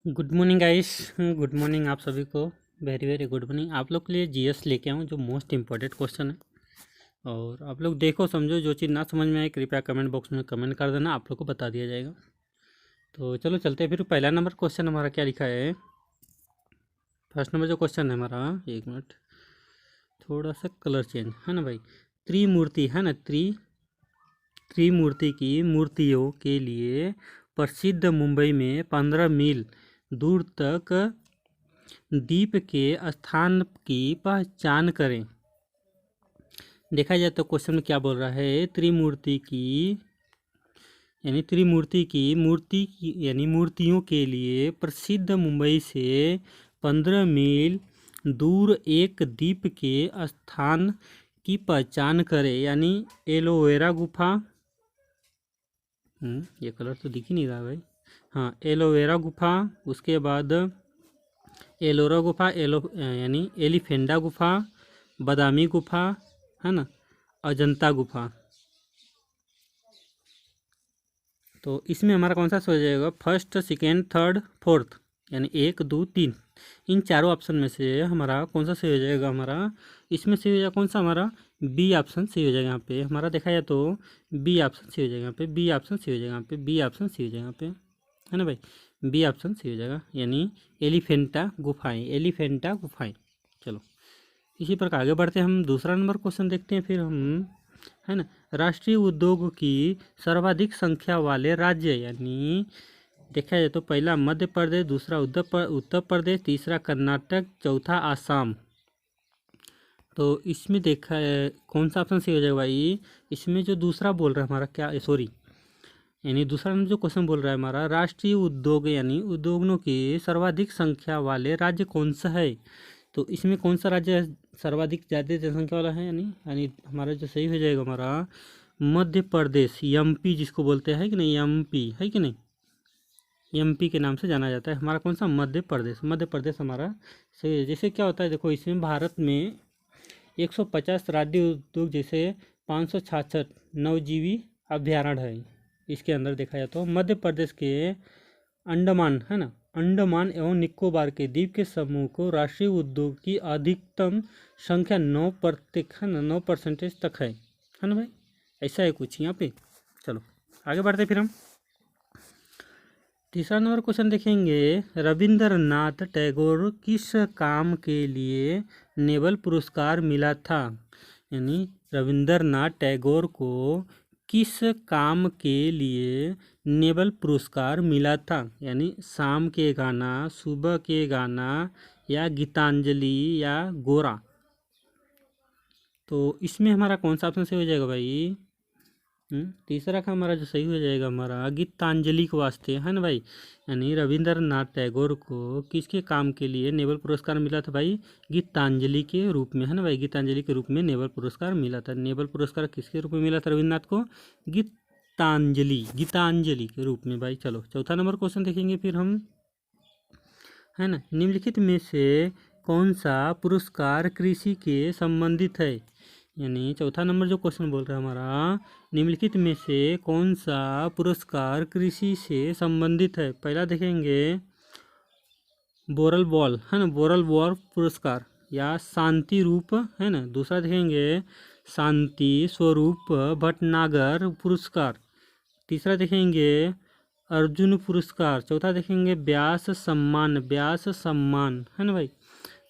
Good morning guys. Good morning आप सभी को। Very very good morning. आप लोग के लिए जीएस लेके आऊँ जो मोस्ट इम्पोर्टेंट क्वेश्चन है, और आप लोग देखो समझो। जो चीज़ ना समझ में आए कृपया कमेंट बॉक्स में कमेंट कर देना, आप लोग को बता दिया जाएगा। तो चलो चलते हैं फिर। पहला नंबर क्वेश्चन हमारा क्या लिखा है। फर्स्ट नंबर जो क्वेश्चन है हमारा, एक मिनट, थोड़ा सा कलर चेंज है ना भाई। त्रिमूर्ति है ना, त्रिमूर्ति की मूर्तियों के लिए प्रसिद्ध मुंबई में 15 मील दूर तक दीप के स्थान की पहचान करें। देखा जाए तो क्वेश्चन में क्या बोल रहा है, त्रिमूर्ति की यानी मूर्तियों के लिए प्रसिद्ध मुंबई से 15 मील दूर एक दीप के स्थान की पहचान करें। यानी एलोवेरा गुफा, ये कलर तो दिख ही नहीं रहा भाई। हाँ, एलोवेरा गुफा, उसके बाद एलोरा गुफा, यानी एलिफेंडा गुफा, बादामी गुफा है ना, अजंता गुफा। तो इसमें हमारा कौन सा हो जाएगा, फर्स्ट सेकेंड थर्ड फोर्थ, यानी 1 2 3, इन चारों ऑप्शन में से हमारा कौन सा सही हो जाएगा। हमारा इसमें सही हो जाएगा कौन सा, हमारा बी ऑप्शन सही हो जाएगा। यहाँ पे हमारा देखा जाए तो बी ऑप्शन सही हो जाएगा। यहाँ पे बी ऑप्शन सही हो जाएगा। यहाँ पे बी ऑप्शन सही हो जाएगा। यहाँ पे है ना भाई, बी ऑप्शन सही हो जाएगा, यानी एलिफेंटा गुफाएं। चलो इसी प्रकार आगे बढ़ते हैं। हम दूसरा नंबर क्वेश्चन देखते हैं फिर हम, है ना। राष्ट्रीय उद्योग की सर्वाधिक संख्या वाले राज्य, यानी देखा जाए तो पहला मध्य प्रदेश, दूसरा उत्तर प्रदेश, तीसरा कर्नाटक, चौथा आसाम। तो इसमें देखा है कौन सा ऑप्शन सही हो जाएगा भाई। इसमें जो दूसरा बोल रहा है हमारा, क्या सॉरी, यानी दूसरा नंबर जो क्वेश्चन बोल रहा है हमारा, राष्ट्रीय उद्योग यानी उद्योगों की सर्वाधिक संख्या वाले राज्य कौन सा है। तो इसमें कौन सा राज्य सर्वाधिक ज़्यादा जनसंख्या वाला है, यानी हमारा जो सही हो जाएगा हमारा मध्य प्रदेश, एमपी जिसको बोलते हैं कि नहीं, एमपी है कि नहीं, एमपी के नाम से जाना जाता है हमारा कौन सा, मध्य प्रदेश। मध्य प्रदेश हमारा सही है। जैसे क्या होता है देखो, इसमें भारत में 150 राज्य उद्योग, जैसे 566 नवजीवी अभ्यारण्य है। इसके अंदर देखा जाए तो मध्य प्रदेश के अंडमान है ना, अंडमान एवं निकोबार के द्वीप के समूह को राष्ट्रीय उद्योग की अधिकतम संख्या 9% है ना, 9% तक है ना भाई। ऐसा है कुछ यहाँ पे। चलो आगे बढ़ते फिर हम तीसरा नंबर क्वेश्चन देखेंगे। रविंद्रनाथ टैगोर किस काम के लिए नोबेल पुरस्कार मिला था। यानी रविंद्रनाथ टैगोर को किस काम के लिए नोबेल पुरस्कार मिला था। यानी शाम के गाना, सुबह के गाना, या गीतांजलि, या गोरा। तो इसमें हमारा कौन सा ऑप्शन सही हो जाएगा भाई। तीसरा का हमारा जो सही हो जाएगा हमारा गीतांजलि के वास्ते, है ना भाई। यानी रविंद्रनाथ टैगोर को किसके काम के लिए नोबेल पुरस्कार मिला था भाई, गीतांजलि के रूप में, है ना भाई। गीतांजलि के रूप में नोबेल पुरस्कार मिला था। नोबेल पुरस्कार किसके रूप में मिला था रविंद्रनाथ को, गीतांजलि के रूप में भाई। चलो चौथा नंबर क्वेश्चन देखेंगे फिर हम, है ना। निम्नलिखित में से कौन सा पुरस्कार कृषि के संबंधित है। यानी चौथा नंबर जो क्वेश्चन बोल रहा है हमारा, निम्नलिखित में से कौन सा पुरस्कार कृषि से संबंधित है। पहला देखेंगे बोरल बॉल, है ना, बोरल बॉल पुरस्कार, या शांति रूप, है ना। दूसरा देखेंगे शांति स्वरूप भटनागर पुरस्कार। तीसरा देखेंगे अर्जुन पुरस्कार। चौथा देखेंगे व्यास सम्मान, है ना भाई।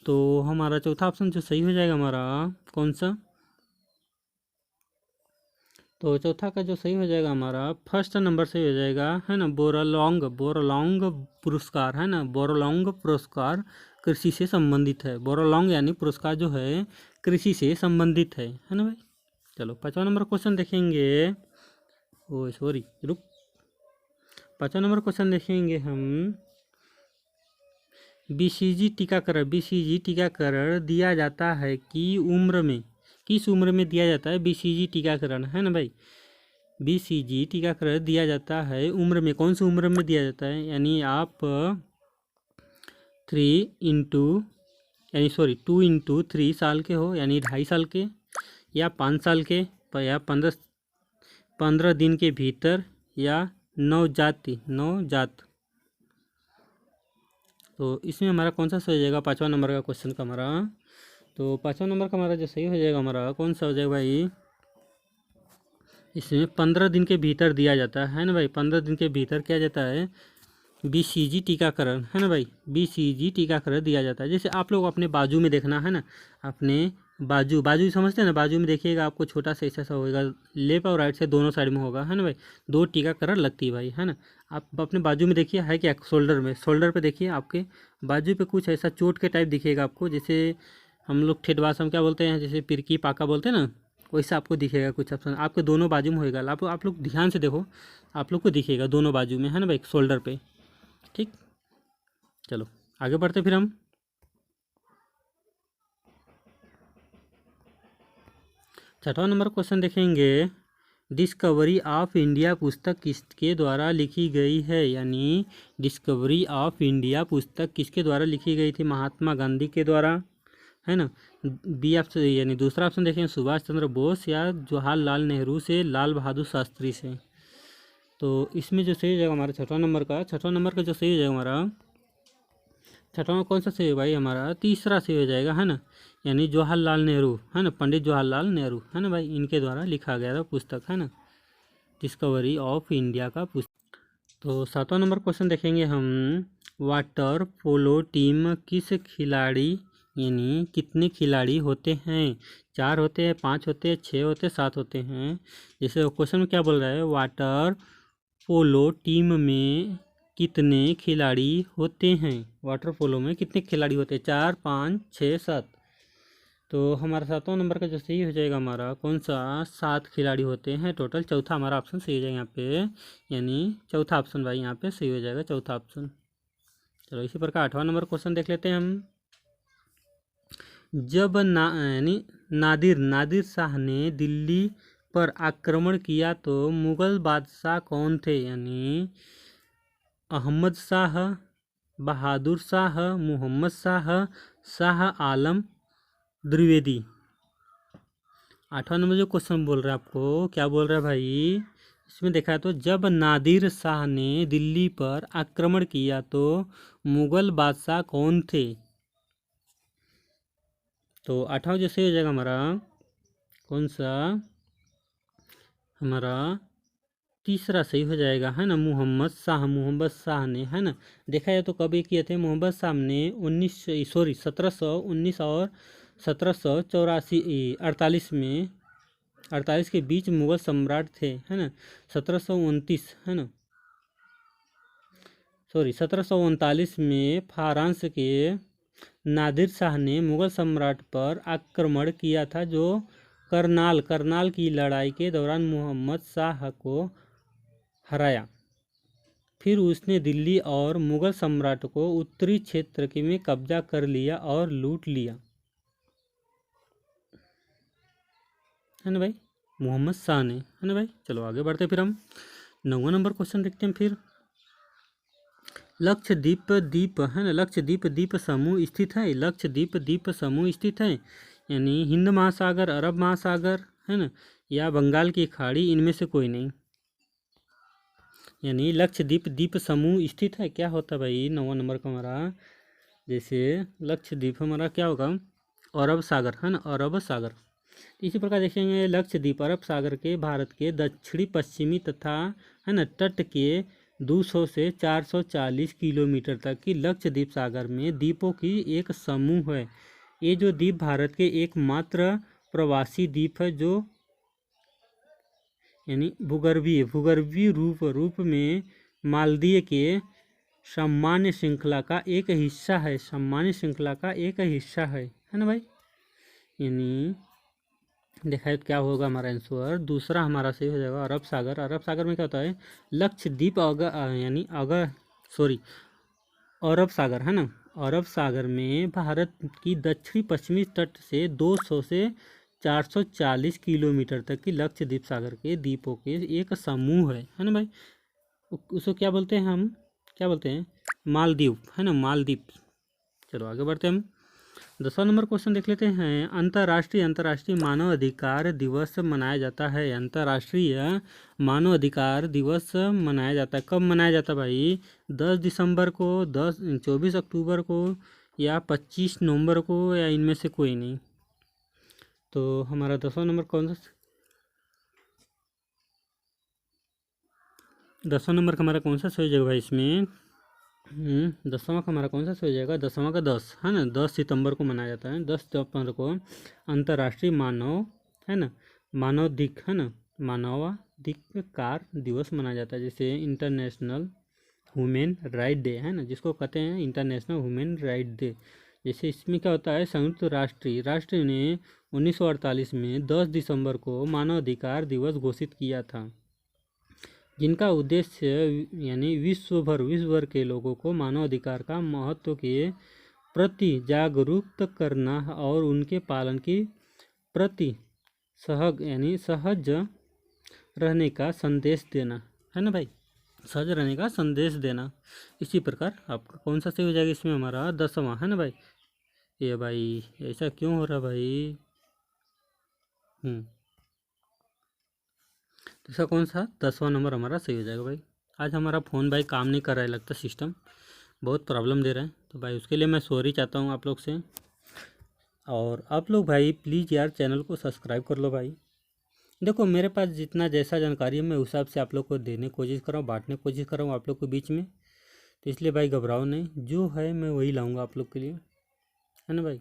तो हमारा चौथा ऑप्शन जो सही हो जाएगा हमारा कौन सा, तो चौथा का जो सही हो जाएगा हमारा फर्स्ट नंबर सही हो जाएगा, है ना, बोरलॉन्ग पुरस्कार, है ना। बोरलॉन्ग पुरस्कार कृषि से संबंधित है। बोरलॉन्ग यानी पुरस्कार जो है कृषि से संबंधित है ना भाई। चलो पाँचवा नंबर क्वेश्चन देखेंगे। ओ सॉरी रुक, पाँचवा नंबर क्वेश्चन देखेंगे हम। बीसीजी टीकाकरण दिया जाता है कि उम्र में, किस उम्र में दिया जाता है बीसीजी टीकाकरण, है ना भाई। बीसीजी टीकाकरण दिया जाता है उम्र में, कौन सी उम्र में दिया जाता है। यानी आप 2 into 3 साल के हो, यानी 2.5 साल के, या 5 साल के, या 15 दिन के भीतर, या नवजात, तो इसमें हमारा कौन सा सही हो जाएगा 5वां नंबर का क्वेश्चन का हमारा? तो 5वां नंबर का हमारा जो सही हो जाएगा हमारा कौन सा हो जाएगा भाई? इसमें 15 दिन के भीतर दिया जाता है ना भाई, 15 दिन के भीतर क्या जाता है? BCG टीकाकरण, है ना भाई, BCG टीकाकरण दिया जाता है। जैसे आप लोग अपने बाजू में देखना है ना, अपने बाजू समझते हैं ना, बाजू में देखिएगा आपको छोटा सा ऐसा होगा, लेफ्ट और राइट से दोनों साइड में होगा, है ना भाई, 2 टीकाकरण लगती है भाई, है ना। आप अपने बाजू में देखिए है क्या, शोल्डर में, शोल्डर पे देखिए आपके बाजू पे कुछ ऐसा चोट के टाइप दिखेगा आपको, जैसे हम लोग ठेठ भाषा में क्या बोलते हैं, जैसे पिरकी पाका बोलते हैं ना, वैसा आपको दिखेगा कुछ ऑप्शन आपके दोनों बाजू में होएगा। आप लोग ध्यान से देखो, आप लोग को दिखेगा दोनों बाजू में, है ना भाई, शोल्डर पे। ठीक, चलो आगे बढ़ते फिर हम 6वां नंबर क्वेश्चन देखेंगे। डिस्कवरी ऑफ इंडिया पुस्तक किसके द्वारा लिखी गई है? यानी डिस्कवरी ऑफ इंडिया पुस्तक किसके द्वारा लिखी गई थी? महात्मा गांधी के द्वारा, है ना। बी ऑप्शन यानी दूसरा ऑप्शन देखें सुभाष चंद्र बोस या जवाहरलाल नेहरू से, लाल बहादुर शास्त्री से। तो इसमें जो सही हो जाएगा हमारा 6वां नंबर का, 6वां नंबर का जो सही हो जाएगा हमारा 6वां कौन सा सही है भाई? हमारा तीसरा सही हो जाएगा, है ना, यानी जवाहरलाल नेहरू, है ना, पंडित जवाहरलाल नेहरू, है ना भाई, इनके द्वारा लिखा गया था पुस्तक, है ना, डिस्कवरी ऑफ इंडिया का पुस्तक। तो 7वां नंबर क्वेश्चन देखेंगे हम। वाटर पोलो टीम किस खिलाड़ी यानी कितने खिलाड़ी होते हैं? 4 होते हैं, 5 होते हैं, 6 होते हैं, 7 होते हैं। जैसे क्वेश्चन में क्या बोल रहा है, वाटर पोलो टीम में कितने खिलाड़ी होते हैं? वाटर पोलो में कितने खिलाड़ी होते हैं? 4, 5, 6, 7। तो हमारा 7वां नंबर का जो सही हो जाएगा हमारा कौन सा? 7 खिलाड़ी होते हैं टोटल। चौथा हमारा ऑप्शन सही हो जाएगा यहाँ पे, यानी चौथा ऑप्शन भाई यहाँ पे सही हो जाएगा, चौथा ऑप्शन। चलो इसी प्रकार 8वां नंबर क्वेश्चन देख लेते हैं हम। जब यानी नादिर शाह ने दिल्ली पर आक्रमण किया तो मुगल बादशाह कौन थे? यानी अहमद शाह, बहादुर शाह, मोहम्मद शाह, शाह आलम द्विवेदी। 8वां नंबर जो क्वेश्चन बोल रहा है आपको, क्या बोल रहा है भाई? इसमें देखा है तो जब नादिर शाह ने दिल्ली पर आक्रमण किया तो मुगल बादशाह कौन थे? तो 8वां जो सही हो जाएगा हमारा कौन सा? हमारा तीसरा सही हो जाएगा, है ना, मोहम्मद शाह ने, है ना। देखा जाए तो कब ये किए थे? मोहम्मद शाह ने 1719 और 1784 में 48 के बीच मुगल सम्राट थे, है ना। 1729 है ना, 1739 में फारस के नादिर शाह ने मुगल सम्राट पर आक्रमण किया था, जो करनाल की लड़ाई के दौरान मोहम्मद शाह को हराया। फिर उसने दिल्ली और मुगल सम्राट को उत्तरी क्षेत्र के में कब्जा कर लिया और लूट लिया, है ना भाई, मोहम्मद शाह ने, है ना भाई। चलो आगे बढ़ते फिर हम 9वां नंबर क्वेश्चन देखते हैं फिर। लक्षद्वीप द्वीप, है ना, लक्षद्वीप द्वीप समूह स्थित है। लक्षद्वीप द्वीप समूह स्थित है, यानी हिंद महासागर, अरब महासागर, है ना, या बंगाल की खाड़ी, इनमें से कोई नहीं। यानी लक्षद्वीप द्वीप समूह स्थित है, क्या होता है भाई 9वां नंबर का हमारा? जैसे लक्षद्वीप हमारा क्या होगा? अरब सागर, है ना, अरब सागर। इसी प्रकार देखेंगे लक्षद्वीप अरब सागर के भारत के दक्षिणी पश्चिमी तथा, है ना, तट के 200 से 440 किलोमीटर तक की लक्षद्वीप सागर में द्वीपों की एक समूह है। ये जो द्वीप भारत के एकमात्र प्रवासी द्वीप है, जो यानी भूगर्भीय रूप में मालदीव के सामान्य श्रृंखला का एक हिस्सा है, सामान्य श्रृंखला का एक हिस्सा है ना भाई। यानी देखा है तो क्या होगा हमारा आंसर? दूसरा हमारा सही हो जाएगा अरब सागर। अरब सागर में क्या होता है? लक्षद्वीप अरब सागर, है ना, अरब सागर में भारत की दक्षिणी पश्चिमी तट से 200 से 440 किलोमीटर तक की लक्षद्वीप सागर के द्वीपों के एक समूह है ना भाई। उसको क्या बोलते हैं? हम क्या बोलते हैं? मालदीव, है ना, मालदीव। चलो आगे बढ़ते हैं हम 10वां नंबर क्वेश्चन देख लेते हैं। अंतर्राष्ट्रीय मानव अधिकार दिवस मनाया जाता है। अंतर्राष्ट्रीय मानव अधिकार दिवस मनाया जाता है। कब मनाया जाता है भाई? 10 दिसंबर को, 24 अक्टूबर को, या 25 नवंबर को, या इनमें से कोई नहीं। तो हमारा 10वां नंबर कौन सा? 10वां नंबर का हमारा कौन सा सही जगह भाई इसमें? 10वां का हमारा कौन सा सही जाएगा? 10वां का 10 है ना, 10 सितंबर को मनाया जाता है। 10 सितंबर को अंतर्राष्ट्रीय मानव है ना, मानवाधिक है ना, मानवाधिकार दिवस मनाया जाता है। जैसे इंटरनेशनल वुमेन राइट डे है ना, जिसको कहते हैं इंटरनेशनल वुमेन राइट डे। जैसे इसमें क्या होता है, संयुक्त राष्ट्र ने 1948 में 10 दिसंबर को मानवाधिकार दिवस घोषित किया था, जिनका उद्देश्य यानी विश्व भर के लोगों को मानवाधिकार का महत्व के प्रति जागरूक करना और उनके पालन के प्रति सहज रहने का संदेश देना है ना भाई, सहज रहने का संदेश देना। इसी प्रकार आपका कौन सा सही हो जाएगा इसमें? हमारा 10वां है ना भाई। ये भाई ऐसा क्यों हो रहा भाई? तो इसका कौन सा 10वां नंबर हमारा सही हो जाएगा भाई। आज हमारा फ़ोन भाई काम नहीं कर रहा है, लगता सिस्टम बहुत प्रॉब्लम दे रहा है। तो भाई उसके लिए मैं सॉरी चाहता हूँ आप लोग से। और आप लोग भाई प्लीज़ यार चैनल को सब्सक्राइब कर लो भाई। देखो मेरे पास जितना जैसा जानकारी है मैं उस हिसाब से आप लोग को देने की कोशिश कर रहा हूँ, बांटने की कोशिश कर रहा हूँ आप लोग के बीच में। तो इसलिए भाई घबराओ नहीं, जो है मैं वही लाऊँगा आप लोग के लिए, है ना भाई।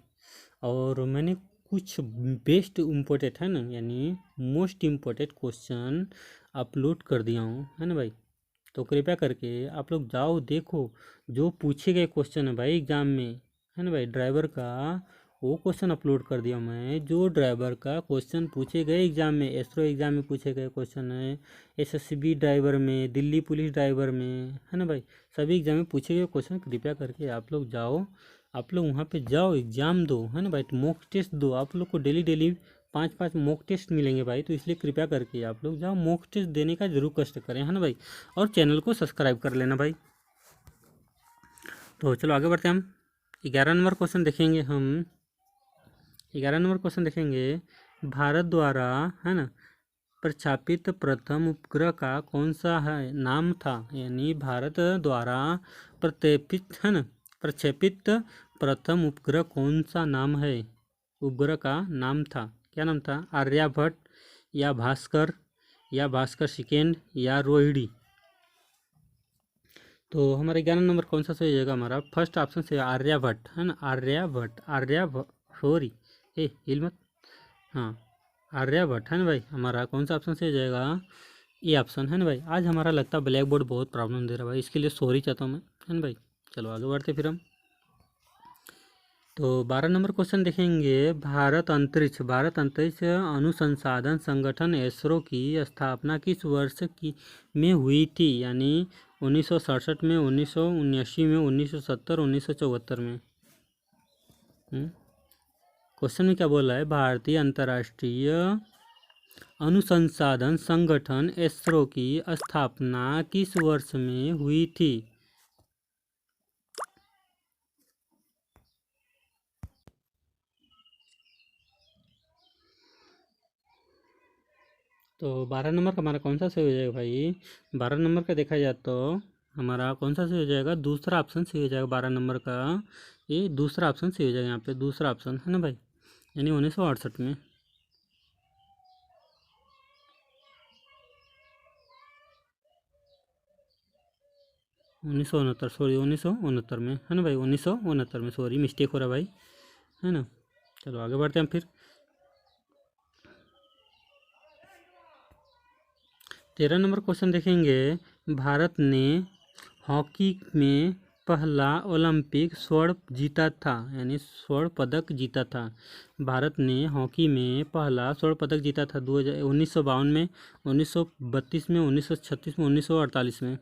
और मैंने कुछ बेस्ट इम्पोर्टेंट है ना, यानी मोस्ट इम्पोर्टेंट क्वेश्चन अपलोड कर दिया हूँ, है ना भाई। तो कृपया करके आप लोग जाओ देखो, जो पूछे गए क्वेश्चन है भाई एग्ज़ाम में, है ना भाई, ड्राइवर का वो क्वेश्चन अपलोड कर दिया मैं। जो ड्राइवर का क्वेश्चन पूछे गए एग्ज़ाम में, एसरो एग्ज़ाम में पूछे गए क्वेश्चन है, एसएसबी ड्राइवर में, दिल्ली पुलिस ड्राइवर में, है ना भाई, सभी एग्ज़ाम में पूछे गए क्वेश्चन कृपया करके आप लोग जाओ, आप लोग वहाँ पे जाओ एग्ज़ाम दो, है ना भाई। तो मॉक टेस्ट दो, आप लोग को डेली 5 मॉक टेस्ट मिलेंगे भाई। तो इसलिए कृपया करके आप लोग जाओ मॉक टेस्ट देने का जरूर कष्ट करें, है ना भाई। और चैनल को सब्सक्राइब कर लेना भाई। तो चलो आगे बढ़ते हैं हम 11 नंबर क्वेश्चन देखेंगे। हम 11 नंबर क्वेश्चन देखेंगे। भारत द्वारा है ना प्रक्षेपित प्रथम उपग्रह का कौन सा है नाम था? यानी भारत द्वारा प्रक्षेपित प्रथम उपग्रह कौन सा नाम है? उपग्रह का नाम था, क्या नाम था? आर्यभट्ट, या भास्कर सेकेंड, या रोहिणी। तो हमारे 11 नंबर कौन सा सही हो जाएगा? हमारा फर्स्ट ऑप्शन से आर्यभट्ट है ना, सॉरी हिलमत, हाँ आर्यभट्ट है ना भाई। हमारा कौन सा ऑप्शन से हो जाएगा? ये ऑप्शन है ना भाई। आज हमारा लगता है ब्लैक बोर्ड बहुत प्रॉब्लम दे रहा है भाई, इसके लिए सॉरी चाहता हूँ मैं, है ना भाई। चलो आगे बढ़ते फिर हम। तो 12 नंबर क्वेश्चन देखेंगे। भारत अंतरिक्ष अनुसंधान संगठन इसरो की स्थापना किस वर्ष में हुई थी? यानी 1967 में, 1979 में, 1970, 1974 में। क्वेश्चन में क्या बोला है? भारतीय अंतर्राष्ट्रीय अनुसंधान संगठन इसरो की स्थापना किस वर्ष में हुई थी? तो 12 नंबर का हमारा कौन सा सही हो जाएगा भाई? 12 नंबर का देखा जाए तो हमारा कौन सा सही हो जाएगा? दूसरा ऑप्शन सही हो जाएगा 12 नंबर का। ये दूसरा ऑप्शन सही हो जाएगा, यहाँ पे दूसरा ऑप्शन है ना भाई, यानी 1968 में। 1969, सॉरी 1969 में है ना भाई, 1969 में, सॉरी मिस्टेक हो रहा भाई, है ना। चलो आगे बढ़ते हैं हम फिर। 13 नंबर क्वेश्चन देखेंगे। भारत ने हॉकी में पहला ओलंपिक स्वर्ण जीता था, यानी स्वर्ण पदक जीता था। भारत ने हॉकी में पहला स्वर्ण पदक जीता था 1952 में, 1932 में, 1936 में, 1948 में।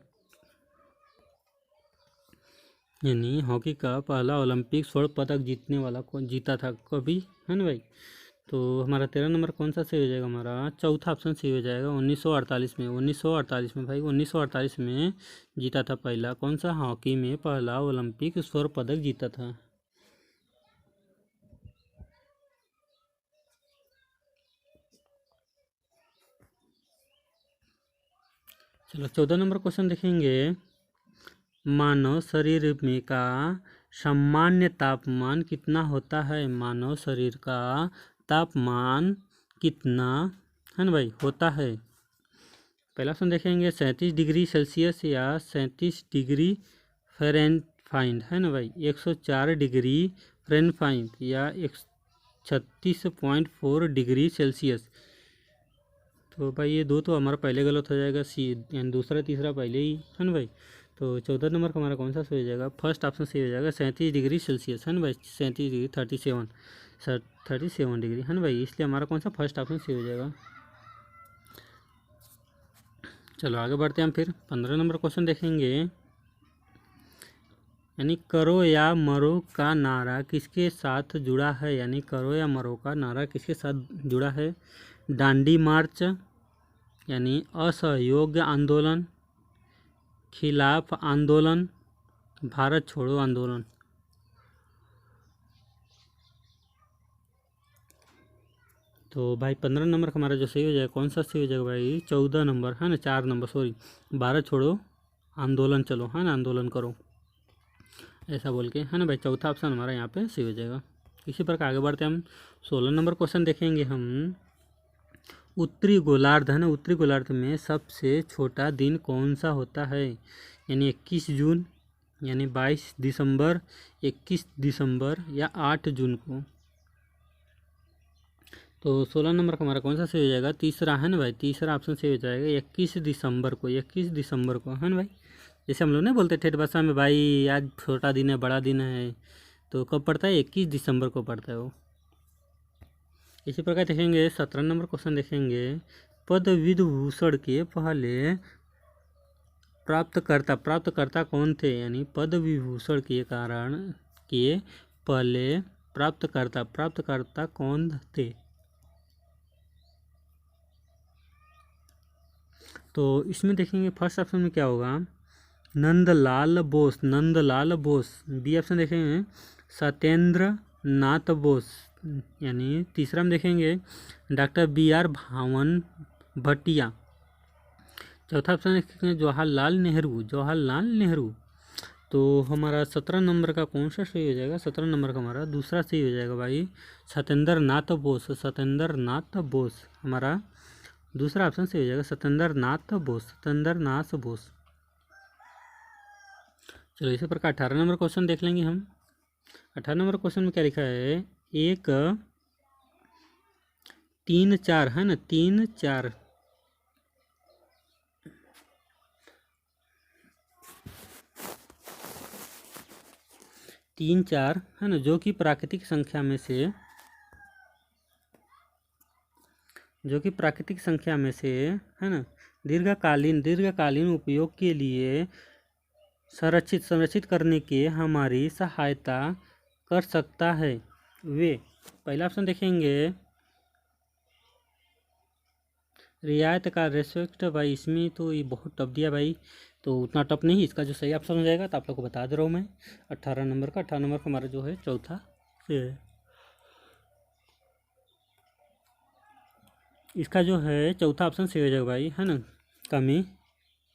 यानी हॉकी का पहला ओलंपिक स्वर्ण पदक जीतने वाला कौन जीता था कभी, है ना भाई। तो हमारा 13 नंबर कौन सा सही हो जाएगा? हमारा चौथा ऑप्शन सही हो जाएगा, 1948 में। 1948 में भाई, 1948 में जीता था पहला कौन सा? हॉकी में पहला ओलंपिक स्वर्ण पदक जीता था। चलो 14 नंबर क्वेश्चन देखेंगे। मानव शरीर में का सामान्य तापमान कितना होता है? मानव शरीर का तापमान कितना है ना भाई होता है? पहला ऑप्शन देखेंगे 37 डिग्री सेल्सियस या 37 डिग्री फ़ारेनहाइट है ना भाई, 104 डिग्री फ़ारेनहाइट या 36.4 डिग्री सेल्सियस। तो भाई ये दो तो हमारा पहले गलत हो जाएगा, सी यानी दूसरा तीसरा पहले ही है ना भाई। तो 14 नंबर का हमारा कौन सा सही हो जाएगा? फर्स्ट ऑप्शन सही हो जाएगा 37 डिग्री सेल्सियस है ना भाई, 37 डिग्री 37 डिग्री है ना भाई, इसलिए हमारा कौन सा फर्स्ट ऑप्शन सही हो जाएगा। चलो आगे बढ़ते हैं हम फिर 15 नंबर क्वेश्चन देखेंगे। यानी करो या मरो का नारा किसके साथ जुड़ा है? यानी करो या मरो का नारा किसके साथ जुड़ा है? दांडी मार्च, यानी असहयोग आंदोलन, खिलाफ आंदोलन, भारत छोड़ो आंदोलन। तो भाई 15 नंबर का हमारा जो सही हो जाएगा, कौन सा सही हो जाएगा भाई? 14 नंबर है ना, 4 नंबर सॉरी, भारत छोड़ो आंदोलन चलो है ना, आंदोलन करो ऐसा बोल के है ना भाई, चौथा ऑप्शन हमारा यहाँ पे सही हो जाएगा। इसी प्रकार आगे बढ़ते हैं हम 16 नंबर क्वेश्चन देखेंगे हम। उत्तरी गोलार्ध है ना, उत्तरी गोलार्ध में सबसे छोटा दिन कौन सा होता है? यानी 21 जून, यानी 22 दिसंबर, 21 दिसंबर या 8 जून को। तो 16 नंबर का हमारा कौन सा सही हो जाएगा? तीसरा है ना भाई, तीसरा ऑप्शन सही हो जाएगा 21 दिसंबर को, 21 दिसंबर को है ना भाई। जैसे हम लोग नहीं बोलते ठेठ भाषा में भाई आज छोटा दिन है बड़ा दिन है, तो कब पड़ता है? 21 दिसंबर को पड़ता है वो। इसी प्रकार देखेंगे 17 नंबर क्वेश्चन देखेंगे। पद्म विभूषण के पहले प्राप्तकर्ता कौन थे? यानी पद्म विभूषण के कारण के पहले प्राप्तकर्ता कौन थे? तो इसमें देखेंगे फर्स्ट ऑप्शन में क्या होगा? नंदलाल बोस, नंदलाल बोस। बी ऑप्शन देखेंगे सत्येंद्र नाथ बोस, यानी तीसरा में देखेंगे डॉक्टर BR भावन भटिया। चौथा ऑप्शन देखेंगे जवाहरलाल नेहरू, जवाहरलाल नेहरू। तो हमारा 17 नंबर का कौन सा सही हो जाएगा? 17 नंबर का हमारा दूसरा सही हो जाएगा भाई, सत्येंद्र नाथ बोस, सत्येंद्र नाथ बोस हमारा दूसरा ऑप्शन सही हो जाएगा, सत्येंद्र नाथ बोस, सत्येंद्र नाथ बोस। चलो इसी प्रकार 18 नंबर क्वेश्चन देख लेंगे हम। 18 नंबर क्वेश्चन में क्या लिखा है? एक 3-4 है ना, 3-4 3-4 है ना, जो कि प्राकृतिक संख्या में से है ना दीर्घकालीन उपयोग के लिए संरक्षित करने के हमारी सहायता कर सकता है वे। पहला ऑप्शन देखेंगे रियायत का रेस्पेक्ट। भाई इसमें तो ये बहुत टफ दिया भाई, तो उतना टफ नहीं, इसका जो सही ऑप्शन हो जाएगा तो आप लोग को बता दे रहा हूँ मैं। 18 नंबर का हमारा जो है चौथा से है। इसका जो है चौथा ऑप्शन सही हो जाएगा भाई है ना, कमी,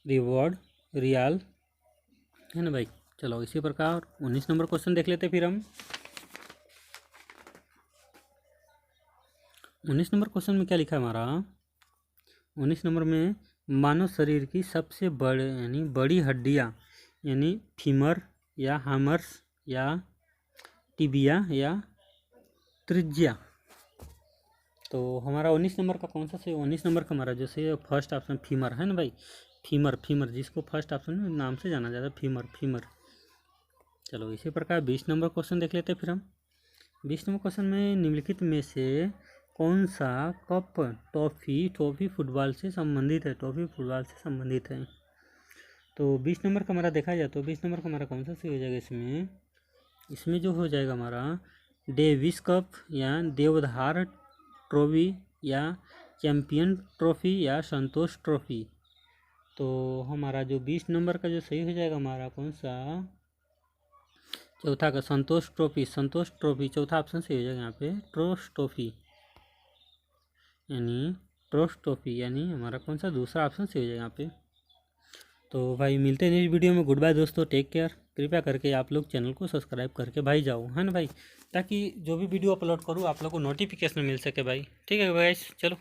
रिवॉर्ड, रियाल है ना भाई। चलो इसी प्रकार 19 नंबर क्वेश्चन देख लेते फिर हम। 19 नंबर क्वेश्चन में क्या लिखा है हमारा? 19 नंबर में मानव शरीर की सबसे बड़ी हड्डियाँ, यानी फीमर या हामर्स या टिबिया या त्रिज्या। तो हमारा 19 नंबर का कौन सा सही? 19 नंबर का हमारा जो सही फर्स्ट ऑप्शन फीमर है ना भाई, फीमर जिसको फर्स्ट ऑप्शन नाम से जाना जाता है, फीमर। चलो इसी प्रकार 20 नंबर क्वेश्चन देख लेते हैं फिर हम। 20 नंबर क्वेश्चन में निम्नलिखित में से कौन सा कप टॉफी फुटबॉल से संबंधित है? टॉफी फुटबॉल से संबंधित है। तो 20 नंबर का हमारा देखा जाए तो 20 नंबर का हमारा कौन सा सही हो जाएगा? इसमें जो हो जाएगा हमारा डेविस कप या देवधार ट्रॉफी या चैम्पियन ट्रॉफी या संतोष ट्रॉफी। तो हमारा जो 20 नंबर का जो सही हो जाएगा हमारा कौन सा? चौथा का संतोष ट्रॉफी चौथा ऑप्शन सही हो जाएगा यहाँ पे, ट्रोस ट्रॉफी यानी हमारा कौन सा दूसरा ऑप्शन सही हो जाएगा यहाँ पे। तो भाई मिलते हैं नेक्स्ट वीडियो में। गुड बाय दोस्तों, टेक केयर। कृपया करके आप लोग चैनल को सब्सक्राइब करके भाई जाओ, है ना भाई, ताकि जो भी वीडियो अपलोड करूँ आप लोग को नोटिफिकेशन मिल सके भाई। ठीक है गाइस, चलो।